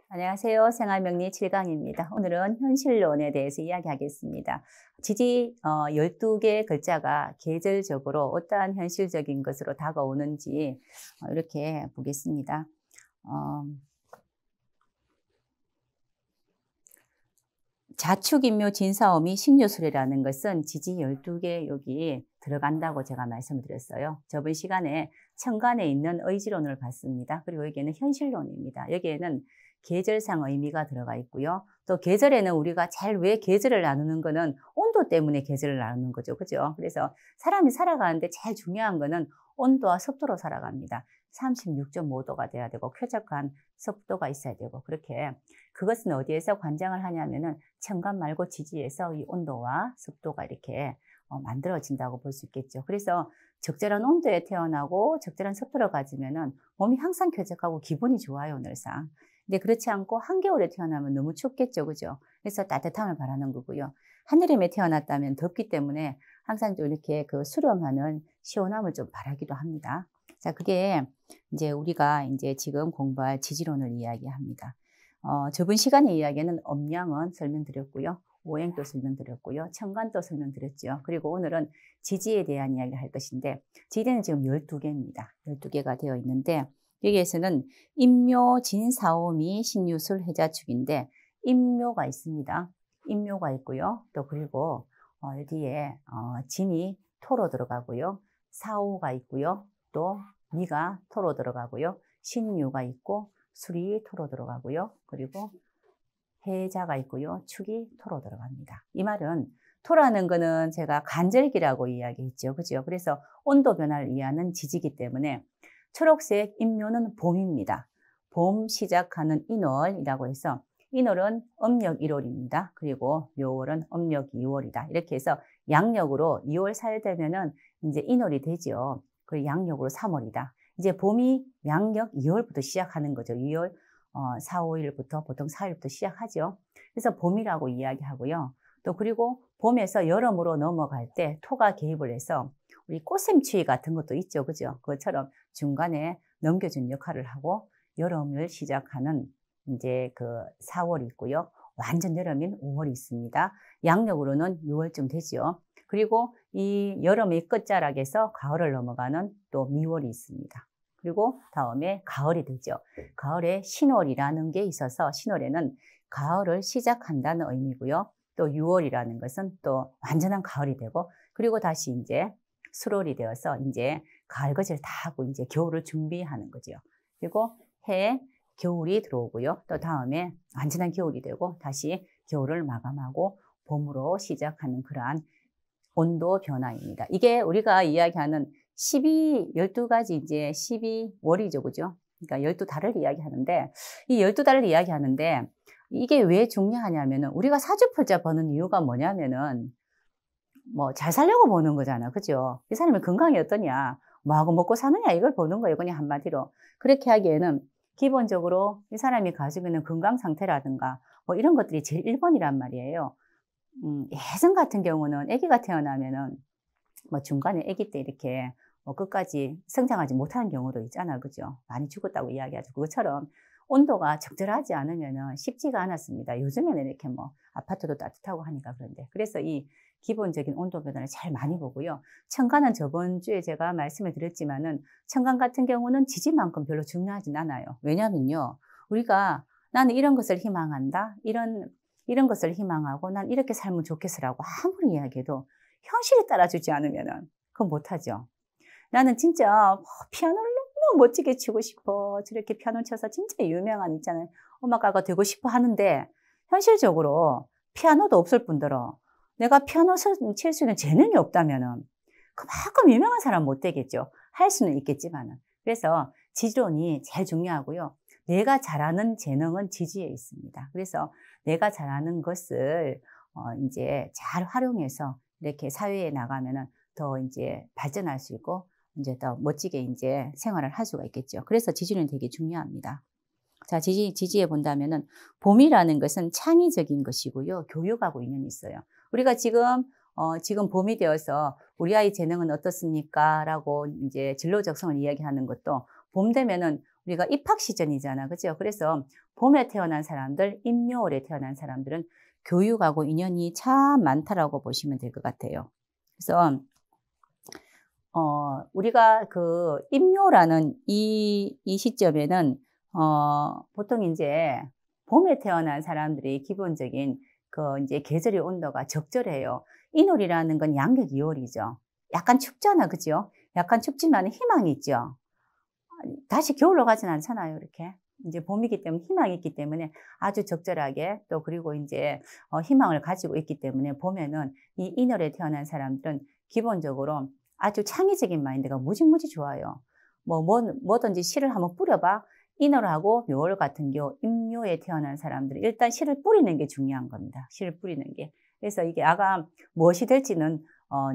안녕하세요. 생활명리 7강입니다. 오늘은 현실론에 대해서 이야기하겠습니다. 지지 12개 글자가 계절적으로 어떠한 현실적인 것으로 다가오는지 이렇게 보겠습니다. 자축인묘 진사오미 신유술이라는 것은 지지 12개 여기 들어간다고 제가 말씀을 드렸어요. 저번 시간에 천간에 있는 의지론을 봤습니다. 그리고 여기에는 현실론입니다. 여기에는 계절상 의미가 들어가 있고요. 또 계절에는 우리가 왜 계절을 나누는 거는 온도 때문에 계절을 나누는 거죠. 그죠? 그래서 사람이 살아가는데 제일 중요한 거는 온도와 습도로 살아갑니다. 36.5도가 돼야 되고 쾌적한 습도가 있어야 되고 그렇게 그것은 어디에서 관장을 하냐면은 천간 말고 지지에서 이 온도와 습도가 이렇게 만들어진다고 볼 수 있겠죠. 그래서 적절한 온도에 태어나고 적절한 습도를 가지면은 몸이 항상 쾌적하고 기분이 좋아요, 늘상. 근데 그렇지 않고 한겨울에 태어나면 너무 춥겠죠, 그죠? 그래서 따뜻함을 바라는 거고요. 한여름에 태어났다면 덥기 때문에 항상 좀 이렇게 그 수렴하는 시원함을 좀 바라기도 합니다. 자, 그게 이제 우리가 이제 지금 공부할 지지론을 이야기합니다. 저번 시간에 이야기는 음양은 설명드렸고요. 오행도 설명드렸고요. 천간도 설명드렸죠. 그리고 오늘은 지지에 대한 이야기를 할 것인데 지지는 지금 12개입니다. 12개가 되어 있는데 여기에서는 인묘, 진사오미, 신유술, 해자축인데 인묘가 있습니다. 인묘가 있고요. 또 그리고 여기에 진이 토로 들어가고요. 사오가 있고요. 또 미가 토로 들어가고요. 신유가 있고 술이 토로 들어가고요. 그리고 해자가 있고요. 축이 토로 들어갑니다. 이 말은 토라는 거는 제가 간절기라고 이야기했죠. 그죠? 그래서 온도 변화를 이해하는 지지기 때문에 초록색 인묘는 봄입니다. 봄 시작하는 인월이라고 해서 인월은 음력 1월입니다. 그리고 묘월은 음력 2월이다. 이렇게 해서 양력으로 2월 4일 되면은 이제 인월이 되죠. 그리고 양력으로 3월이다. 이제 봄이 양력 2월부터 시작하는 거죠. 2월 4, 5일부터 보통 4일부터 시작하죠. 그래서 봄이라고 이야기하고요. 또 그리고 봄에서 여름으로 넘어갈 때 토가 개입을 해서 우리 꽃샘추위 같은 것도 있죠. 그죠? 그것처럼 중간에 넘겨준 역할을 하고 여름을 시작하는 이제 그 4월이 있고요. 완전 여름인 5월이 있습니다. 양력으로는 6월쯤 되죠. 그리고 이 여름의 끝자락에서 가을을 넘어가는 또 미월이 있습니다. 그리고 다음에 가을이 되죠. 가을에 신월이라는 게 있어서 신월에는 가을을 시작한다는 의미고요. 또 6월이라는 것은 또 완전한 가을이 되고 그리고 다시 이제 수월이 되어서 이제 가을거지를 다 하고 이제 겨울을 준비하는 거죠. 그리고 해 겨울이 들어오고요. 또 다음에 완전한 겨울이 되고 다시 겨울을 마감하고 봄으로 시작하는 그러한 온도 변화입니다. 이게 우리가 이야기하는 12가지 이제 12월이죠. 그죠? 그러니까 12달을 이야기하는데 이 12달을 이야기하는데 이게 왜 중요하냐면은 우리가 사주팔자 보는 이유가 뭐냐면은 뭐 잘 살려고 보는 거잖아. 그죠? 이 사람의 건강이 어떠냐, 뭐하고 먹고 사느냐 이걸 보는 거예요. 그냥 한마디로. 그렇게 하기에는 기본적으로 이 사람이 가지고 있는 건강 상태라든가 뭐 이런 것들이 제일 1번이란 말이에요. 예전 같은 경우는 아기가 태어나면은 뭐 중간에 아기 때 이렇게 뭐 끝까지 성장하지 못하는 경우도 있잖아. 그죠? 많이 죽었다고 이야기하죠. 그것처럼 온도가 적절하지 않으면은 쉽지가 않았습니다. 요즘에는 이렇게 뭐 아파트도 따뜻하고 하니까 그런데. 그래서 이 기본적인 온도 변화를 잘 많이 보고요. 천간은 저번 주에 제가 말씀을 드렸지만은 천간 같은 경우는 지지만큼 별로 중요하진 않아요. 왜냐면요. 우리가 나는 이런 것을 희망한다. 이런 것을 희망하고 난 이렇게 살면 좋겠어라고 아무리 이야기해도 현실이 따라주지 않으면은 그건 못하죠. 나는 진짜 피아노를 너무 멋지게 치고 싶어. 저렇게 피아노 쳐서 진짜 유명한 있잖아요. 음악가가 되고 싶어 하는데 현실적으로 피아노도 없을 뿐더러 내가 피아노 칠 수 있는 재능이 없다면은 그만큼 유명한 사람 못 되겠죠. 할 수는 있겠지만은. 그래서 지지론이 제일 중요하고요. 내가 잘하는 재능은 지지에 있습니다. 그래서 내가 잘하는 것을 이제 잘 활용해서 이렇게 사회에 나가면은 더 이제 발전할 수 있고 이제 더 멋지게 이제 생활을 할 수가 있겠죠. 그래서 지지는 되게 중요합니다. 자, 지지에 본다면은 봄이라는 것은 창의적인 것이고요. 교육하고 인연이 있어요. 우리가 지금 봄이 되어서 우리 아이 재능은 어떻습니까? 라고 이제 진로 적성을 이야기하는 것도 봄 되면은 우리가 입학 시즌이잖아. 그죠? 그래서 봄에 태어난 사람들, 임묘월에 태어난 사람들은 교육하고 인연이 참 많다라고 보시면 될 것 같아요. 그래서 우리가 그 임묘라는 이 시점에는 보통 이제 봄에 태어난 사람들이 기본적인 그 이제 계절의 온도가 적절해요. 인월이라는 건 양력 2월이죠. 약간 춥잖아, 그죠? 약간 춥지만 희망이 있죠. 다시 겨울로 가진 않잖아요, 이렇게. 이제 봄이기 때문에 희망이 있기 때문에 아주 적절하게 또 그리고 이제 희망을 가지고 있기 때문에 봄에는 이 인월에 태어난 사람들은 기본적으로 아주 창의적인 마인드가 무지무지 좋아요. 뭐든지 씨를 한번 뿌려봐. 인월하고 묘월 같은 경우 임묘에 태어난 사람들은 일단 씨를 뿌리는 게 중요한 겁니다. 씨를 뿌리는 게. 그래서 이게 아가 무엇이 될지는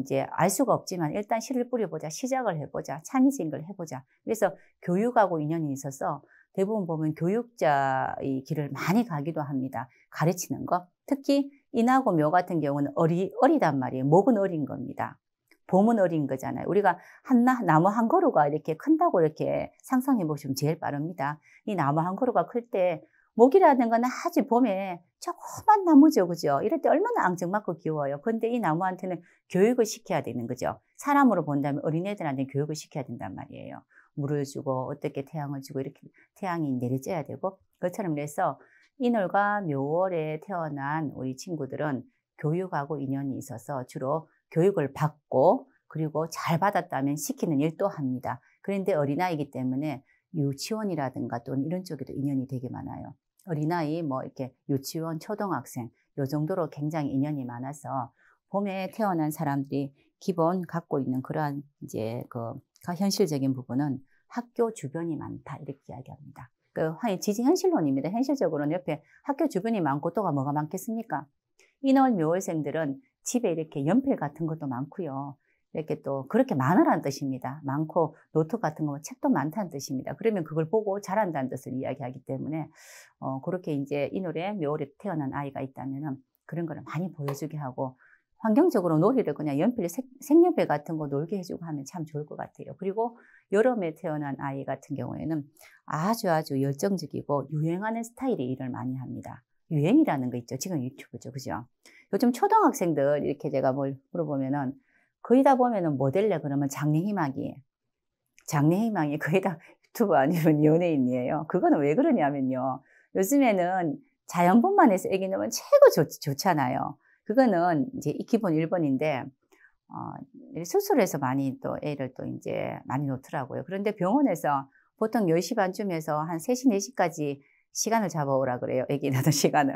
이제 알 수가 없지만 일단 씨를 뿌려보자. 시작을 해보자. 창의적인 걸 해보자. 그래서 교육하고 인연이 있어서 대부분 보면 교육자의 길을 많이 가기도 합니다. 가르치는 거. 특히 인하고 묘 같은 경우는 어리단 말이에요. 목은 어린 겁니다. 봄은 어린 거잖아요. 우리가 나무 한 그루가 이렇게 큰다고 이렇게 상상해 보시면 제일 빠릅니다. 이 나무 한 그루가 클 때 목이라는 건 아주 봄에 조그만 나무죠, 그죠? 이럴 때 얼마나 앙증맞고 귀여워요. 근데 이 나무한테는 교육을 시켜야 되는 거죠. 사람으로 본다면 어린애들한테 교육을 시켜야 된단 말이에요. 물을 주고 어떻게 태양을 주고 이렇게 태양이 내려져야 되고 그것처럼 그래서 인월과 묘월에 태어난 우리 친구들은 교육하고 인연이 있어서 주로 교육을 받고 그리고 잘 받았다면 시키는 일도 합니다. 그런데 어린아이이기 때문에 유치원이라든가 또는 이런 쪽에도 인연이 되게 많아요. 어린아이 뭐 이렇게 유치원, 초등학생 요 정도로 굉장히 인연이 많아서 봄에 태어난 사람들이 기본 갖고 있는 그러한 이제 그 현실적인 부분은 학교 주변이 많다 이렇게 이야기합니다. 그 지지 현실론입니다. 현실적으로는 옆에 학교 주변이 많고 또가 뭐가 많겠습니까? 인월 묘월생들은 집에 이렇게 연필 같은 것도 많고요. 이렇게 또 그렇게 많으라는 뜻입니다. 많고 노트 같은 거 책도 많다는 뜻입니다. 그러면 그걸 보고 잘한다는 뜻을 이야기하기 때문에 그렇게 이제 인월에 묘월에 태어난 아이가 있다면은 그런 거를 많이 보여주게 하고 환경적으로 놀이를 그냥 연필, 색연필 같은 거 놀게 해주고 하면 참 좋을 것 같아요. 그리고 여름에 태어난 아이 같은 경우에는 아주 열정적이고 유행하는 스타일의 일을 많이 합니다. 유행이라는 거 있죠. 지금 유튜브죠. 그죠? 요즘 초등학생들 이렇게 제가 뭘 물어보면은 거의 다 보면은 모델래 그러면 장래희망이 거의 다 유튜브 아니면 연예인이에요. 그거는 왜 그러냐면요. 요즘에는 자연분만해서 애기 넣으면 최고 좋잖아요. 그거는 이제 기본 1번인데, 수술해서 많이 또 애를 또 이제 많이 놓더라고요. 그런데 병원에서 보통 10시 반쯤에서 한 3시, 4시까지 시간을 잡아오라 그래요. 애기 낳는 시간을.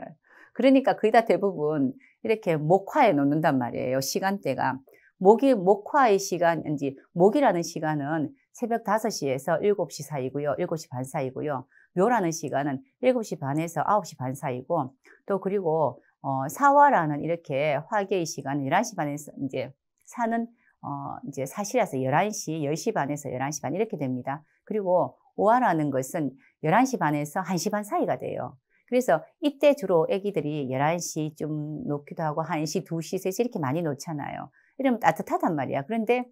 그러니까 거의 다 대부분 이렇게 목화에 놓는단 말이에요. 시간대가. 목화의 시간인지, 목이라는 시간은 새벽 5시에서 7시 사이고요. 7시 반 사이고요. 묘라는 시간은 7시 반에서 9시 반 사이고, 또 그리고, 사화라는 이렇게 화계의 시간은 11시 반에서 이제 이제 사실에서 11시, 10시 반에서 11시 반 이렇게 됩니다. 그리고 오화라는 것은 11시 반에서 1시 반 사이가 돼요. 그래서 이때 주로 애기들이 11시쯤 놓기도 하고 1시, 2시, 3시 이렇게 많이 놓잖아요. 이러면 따뜻하단 말이야. 그런데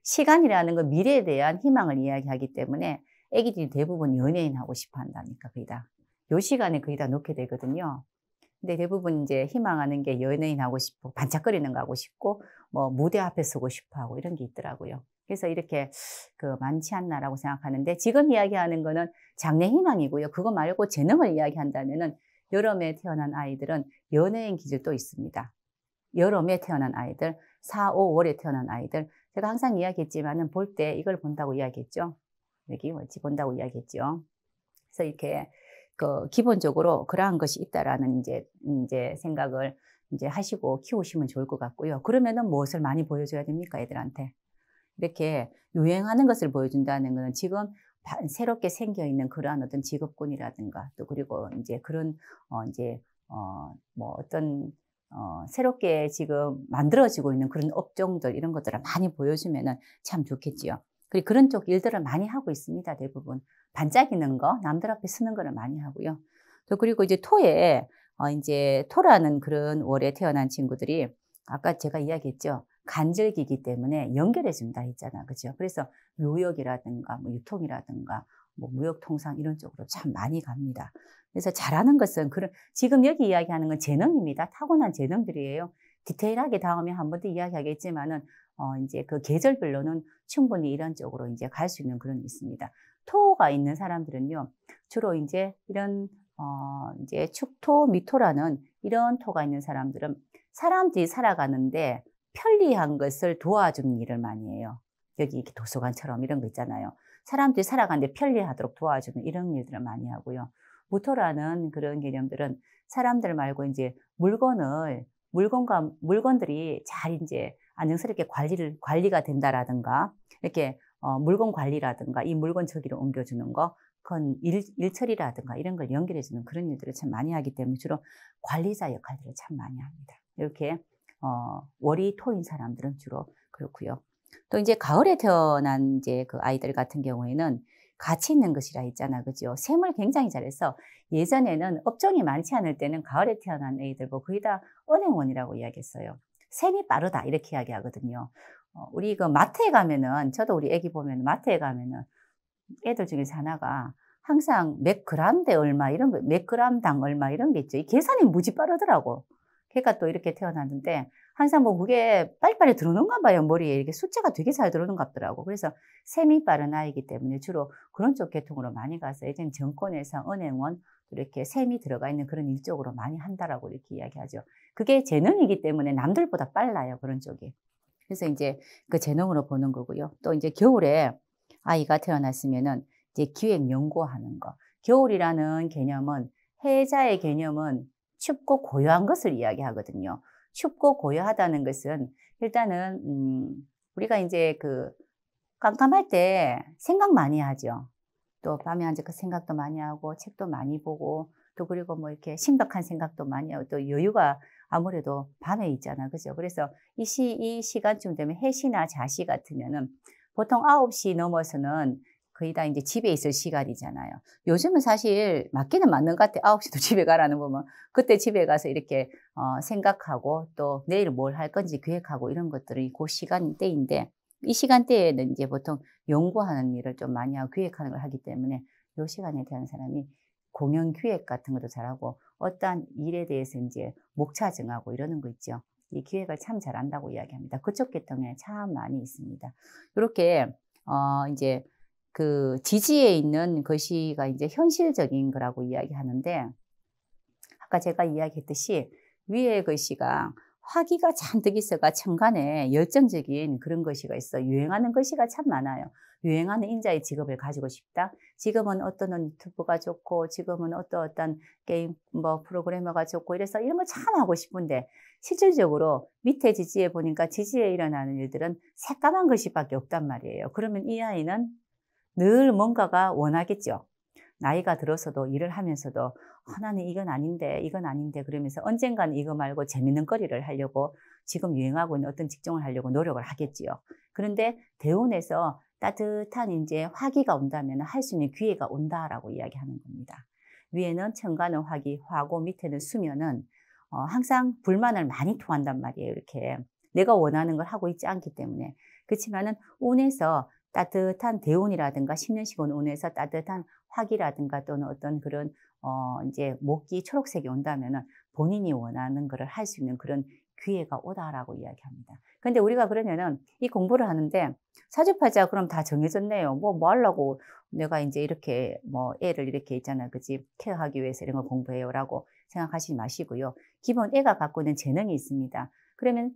시간이라는 건 미래에 대한 희망을 이야기하기 때문에 애기들이 대부분 연예인 하고 싶어 한다니까, 거의 다. 요 시간에 거의 다 놓게 되거든요. 근데 대부분 이제 희망하는 게 연예인 하고 싶고, 반짝거리는 거 하고 싶고, 뭐 무대 앞에 서고 싶어 하고 이런 게 있더라고요. 그래서 이렇게 많지 않나라고 생각하는데 지금 이야기하는 거는 장래 희망이고요. 그거 말고 재능을 이야기한다면은 여름에 태어난 아이들은 연예인 기질도 있습니다. 여름에 태어난 아이들, 4, 5월에 태어난 아이들. 제가 항상 이야기했지만은 볼 때 이걸 본다고 이야기했죠. 여기 뭐지 본다고 이야기했죠. 그래서 이렇게 기본적으로 그러한 것이 있다라는 이제 생각을 이제 하시고 키우시면 좋을 것 같고요. 그러면은 무엇을 많이 보여줘야 됩니까, 애들한테? 이렇게 유행하는 것을 보여준다는 것은 지금 새롭게 생겨 있는 그러한 어떤 직업군이라든가 또 그리고 이제 그런 뭐 어떤 새롭게 지금 만들어지고 있는 그런 업종들 이런 것들을 많이 보여주면은 참 좋겠지요. 그리고 그런 쪽 일들을 많이 하고 있습니다. 대부분 반짝이는 거, 남들 앞에 서는 거를 많이 하고요. 또 그리고 이제 토에 이제 토라는 그런 월에 태어난 친구들이 아까 제가 이야기했죠. 간절기이기 때문에 연결해 준다 했잖아. 그죠? 그래서 묘역이라든가 뭐 유통이라든가 뭐 무역 통상 이런 쪽으로 참 많이 갑니다. 그래서 잘하는 것은 지금 여기 이야기하는 건 재능입니다. 타고난 재능들이에요. 디테일하게 다음에 한 번 더 이야기하겠지만은 이제 그 계절별로는 충분히 이런 쪽으로 이제 갈 수 있는 그런 게 있습니다. 토가 있는 사람들은요, 주로 이제 이런 이제 축토, 미토라는 이런 토가 있는 사람들은 사람들이 살아가는데 편리한 것을 도와주는 일을 많이 해요. 여기 이렇게 도서관처럼 이런 거 있잖아요. 사람들이 살아가는데 편리하도록 도와주는 이런 일들을 많이 하고요. 무토라는 그런 개념들은 사람들 말고 이제 물건들이 잘 이제 안정스럽게 관리가 된다라든가, 이렇게 물건 관리라든가, 이 물건 저기로 옮겨주는 거, 그건 일처리라든가 이런 걸 연결해주는 그런 일들을 참 많이 하기 때문에 주로 관리자 역할들을 참 많이 합니다. 이렇게, 월이 토인 사람들은 주로 그렇고요. 또 이제 가을에 태어난 이제 그 아이들 같은 경우에는 가치 있는 것이라 있잖아. 그죠? 셈을 굉장히 잘해서 예전에는 업종이 많지 않을 때는 가을에 태어난 애들 뭐 거의 다 은행원이라고 이야기했어요. 셈이 빠르다 이렇게 이야기하거든요. 우리 그 마트에 가면은, 저도 우리 애기 보면 마트에 가면은 애들 중에서 하나가 항상 몇 그램대 얼마 이런 거, 몇 그램당 얼마 이런 게 있죠. 이 계산이 무지 빠르더라고. 걔가 또 이렇게 태어났는데 항상 뭐 그게 빨리빨리 들어오는가 봐요. 머리에 이렇게 숫자가 되게 잘 들어오는 것 같더라고. 그래서 셈이 빠른 아이기 때문에 주로 그런 쪽 계통으로 많이 가서 예전 정권회사, 은행원 이렇게 셈이 들어가 있는 그런 일 쪽으로 많이 한다라고 이렇게 이야기하죠. 그게 재능이기 때문에 남들보다 빨라요. 그런 쪽이. 그래서 이제 그 재능으로 보는 거고요. 또 이제 겨울에 아이가 태어났으면은 이제 기획 연구하는 거. 겨울이라는 개념은, 해자의 개념은 춥고 고요한 것을 이야기하거든요. 춥고 고요하다는 것은 일단은 우리가 이제 그 깜깜할 때 생각 많이 하죠. 또 밤에 앉아 그 생각도 많이 하고 책도 많이 보고, 또 그리고 뭐 이렇게 심각한 생각도 많이 하고, 또 여유가 아무래도 밤에 있잖아. 그죠? 그래서 이 시간쯤 되면 해시나 자시 같으면은 보통 9시 넘어서는 거의 다 이제 집에 있을 시간이잖아요. 요즘은 사실 맞기는 맞는 것 같아. 9시도 집에 가라는 거면 그때 집에 가서 이렇게 생각하고 또 내일 뭘 할 건지 계획하고 이런 것들이 그 시간대인데, 이 시간대에는 이제 보통 연구하는 일을 좀 많이 하고 기획하는 걸 하기 때문에 이 시간에 대한 사람이 공연 기획 같은 것도 잘하고 어떠한 일에 대해서 이제 목차 정하고 이러는 거 있죠. 이 기획을 참 잘한다고 이야기합니다. 그쪽 계통에 참 많이 있습니다. 이렇게 이제 그 지지에 있는 것이가 이제 현실적인 거라고 이야기하는데, 아까 제가 이야기했듯이 위에 것이가 화기가 잔뜩 있어가 천간에 열정적인 그런 것이가 있어. 유행하는 것이가 참 많아요. 유행하는 인자의 직업을 가지고 싶다. 지금은 어떤 유튜브가 좋고, 지금은 어떤 게임 뭐 프로그래머가 좋고, 이래서 이런 거 참 하고 싶은데, 실질적으로 밑에 지지에 보니까 지지에 일어나는 일들은 새까만 것이밖에 없단 말이에요. 그러면 이 아이는 늘 뭔가가 원하겠죠. 나이가 들어서도 일을 하면서도 나는 이건 아닌데 그러면서 언젠가는 이거 말고 재밌는 거리를 하려고, 지금 유행하고 있는 어떤 직종을 하려고 노력을 하겠지요. 그런데 대운에서 따뜻한 이제 화기가 온다면 할 수 있는 기회가 온다라고 이야기하는 겁니다. 위에는 천간은 화기, 화고 밑에는 수면은 항상 불만을 많이 토한단 말이에요. 이렇게 내가 원하는 걸 하고 있지 않기 때문에. 그렇지만은 운에서 따뜻한 대운이라든가 10년씩 온 운에서 따뜻한 화기라든가 또는 어떤 그런 이제 목기 초록색이 온다면은 본인이 원하는 것을 할 수 있는 그런 기회가 오다라고 이야기합니다. 근데 우리가 그러면은 이 공부를 하는데 사주팔자 그럼 다 정해졌네요. 뭐 하려고 내가 이제 이렇게 뭐 애를 이렇게 있잖아. 그지? 케어하기 위해서 이런 걸 공부해요라고 생각하시지 마시고요. 기본 애가 갖고 있는 재능이 있습니다. 그러면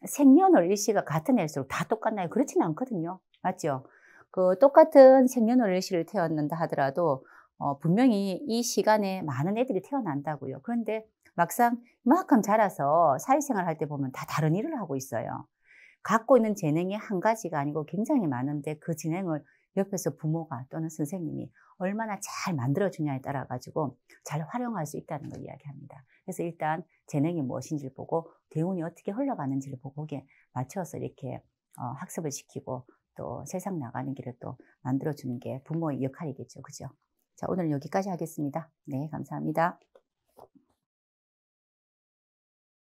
생년월 일시가 같은 애일수록 다 똑같나요? 그렇지는 않거든요. 맞죠? 그 똑같은 생년월 일시를 태어난다 하더라도 분명히 이 시간에 많은 애들이 태어난다고요. 그런데 막상 이만큼 자라서 사회생활 할 때 보면 다 다른 일을 하고 있어요. 갖고 있는 재능이 한 가지가 아니고 굉장히 많은데, 그 재능을 옆에서 부모가 또는 선생님이 얼마나 잘 만들어주냐에 따라 가지고 잘 활용할 수 있다는 걸 이야기합니다. 그래서 일단 재능이 무엇인지를 보고 대운이 어떻게 흘러가는지를 보고 거기에 맞춰서 이렇게 학습을 시키고 또 세상 나가는 길을 또 만들어주는 게 부모의 역할이겠죠. 그죠? 자, 오늘 여기까지 하겠습니다. 네, 감사합니다.